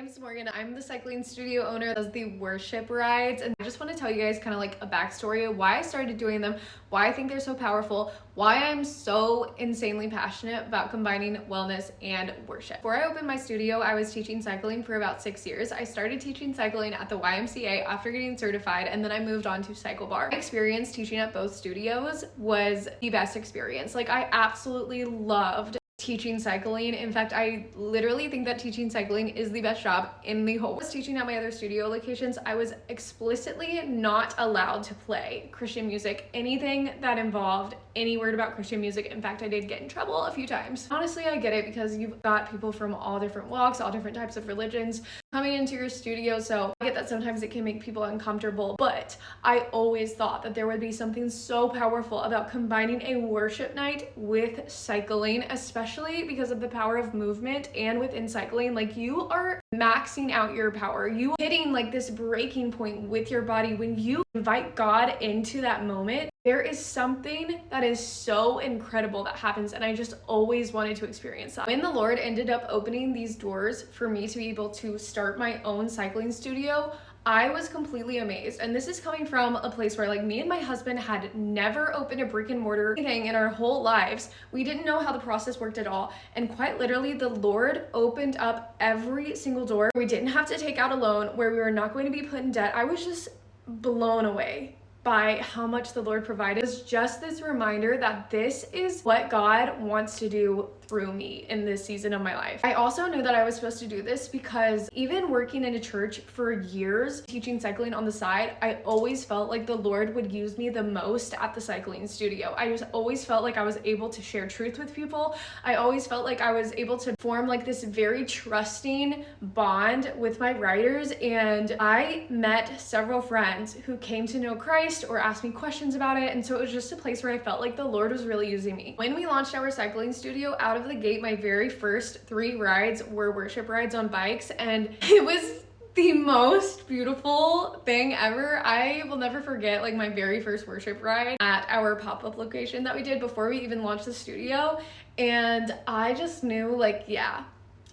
name's Morgan. I'm the cycling studio owner that does the worship rides, and I just want to tell you guys kind of like a backstory of why I started doing them, why I think they're so powerful, why I'm so insanely passionate about combining wellness and worship. Before I opened my studio, I was teaching cycling for about 6 years. I started teaching cycling at the YMCA after getting certified, and then I moved on to Cycle Bar. My experience teaching at both studios was the best experience. Like, I absolutely loved teaching cycling. In fact, I literally think that teaching cycling is the best job in the whole world. I was teaching at my other studio locations. I was explicitly not allowed to play Christian music, anything that involved any word about Christian music. In fact, I did get in trouble a few times. Honestly, I get it because you've got people from all different walks, all different types of religions coming into your studio, so I get that sometimes it can make people uncomfortable, but I always thought that there would be something so powerful about combining a worship night with cycling, especially because of the power of movement. And within cycling, like, you are maxing out your power. You are hitting like this breaking point with your body. When you invite God into that moment, there is something that is so incredible that happens, and I just always wanted to experience that. When the Lord ended up opening these doors for me to be able to start my own cycling studio, I was completely amazed. And this is coming from a place where, like, me and my husband had never opened a brick and mortar thing in our whole lives. We didn't know how the process worked at all. And quite literally, the Lord opened up every single door. We didn't have to take out a loan, where we were not going to be put in debt. I was just blown away by how much the Lord provided. It's just this reminder that this is what God wants to do through me in this season of my life. I also knew that I was supposed to do this because even working in a church for years, teaching cycling on the side, I always felt like the Lord would use me the most at the cycling studio. I just always felt like I was able to share truth with people. I always felt like I was able to form like this very trusting bond with my riders, and I met several friends who came to know Christ or asked me questions about it, and so it was just a place where I felt like the Lord was really using me. When we launched our cycling studio, out of the gate, my very first 3 rides were worship rides on bikes, and it was the most beautiful thing ever. I will never forget like my very first worship ride at our pop-up location that we did before we even launched the studio, and I just knew, like, yeah,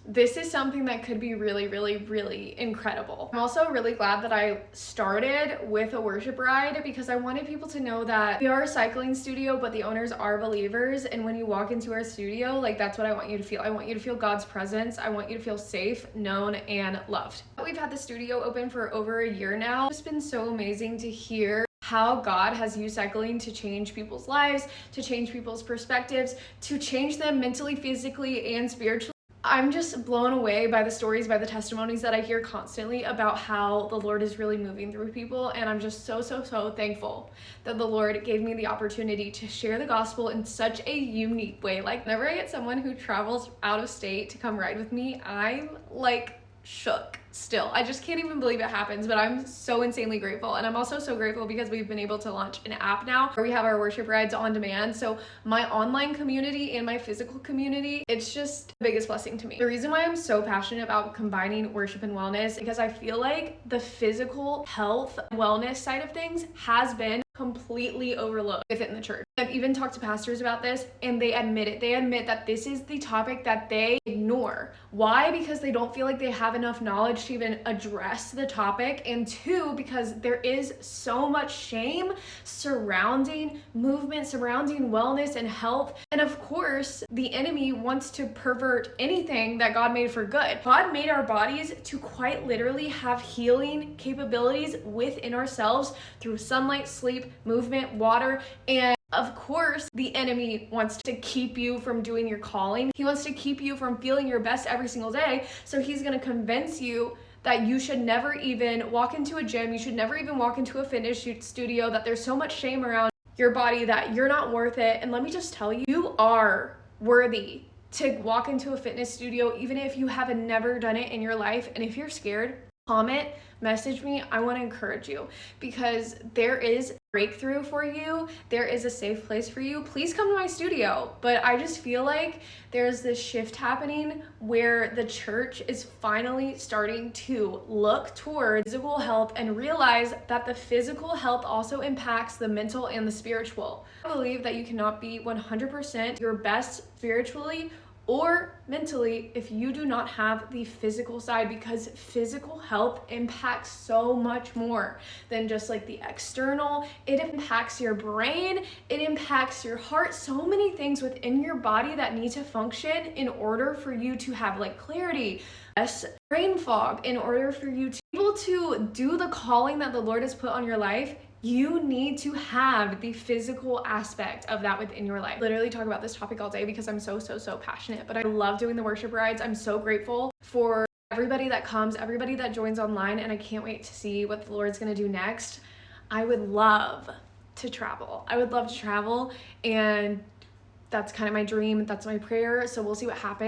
this is something that could be really, really, really incredible. I'm also really glad that I started with a worship ride because I wanted people to know that we are a cycling studio, but the owners are believers. And when you walk into our studio, like, that's what I want you to feel. I want you to feel God's presence. I want you to feel safe, known, and loved. We've had the studio open for over a year now. It's been so amazing to hear how God has used cycling to change people's lives, to change people's perspectives, to change them mentally, physically, and spiritually. I'm just blown away by the stories, by the testimonies that I hear constantly about how the Lord is really moving through people. And I'm just so thankful that the Lord gave me the opportunity to share the gospel in such a unique way. Like, whenever I get someone who travels out of state to come ride with me, I'm like shook still. I just can't even believe it happens, but I'm so insanely grateful. And I'm also so grateful because we've been able to launch an app now where we have our worship rides on demand. So my online community and my physical community, it's just the biggest blessing to me. The reason why I'm so passionate about combining worship and wellness is because I feel like the physical health wellness side of things has been completely overlooked within the church. I've even talked to pastors about this, and they admit it. They admit that this is the topic that they ignore. Why? Because they don't feel like they have enough knowledge to even address the topic, and 2, because there is so much shame surrounding movement, surrounding wellness and health. And of course, the enemy wants to pervert anything that God made for good. God made our bodies to quite literally have healing capabilities within ourselves through sunlight, sleep, movement, water, and of course, the enemy wants to keep you from doing your calling. He wants to keep you from feeling your best every single day. So he's going to convince you that you should never even walk into a gym, you should never even walk into a fitness studio, that there's so much shame around your body that you're not worth it. And let me just tell you, you are worthy to walk into a fitness studio, even if you have never done it in your life. And if you're scared, comment, message me. I want to encourage you because there is breakthrough for you. There is a safe place for you. Please come to my studio. But I just feel like there's this shift happening where the church is finally starting to look toward physical health and realize that the physical health also impacts the mental and the spiritual. I believe that you cannot be 100% your best spiritually or mentally if you do not have the physical side, because physical health impacts so much more than just like the external. It impacts your brain, it impacts your heart, so many things within your body that need to function in order for you to have like clarity, less brain fog, in order for you to be able to do the calling that the Lord has put on your life. You need to have the physical aspect of that within your life. Literally talk about this topic all day because I'm so passionate, but I love doing the worship rides. I'm so grateful for everybody that comes, everybody that joins online, and I can't wait to see what the Lord's gonna do next. I would love to travel. I would love to travel, and that's kind of my dream. That's my prayer. So we'll see what happens.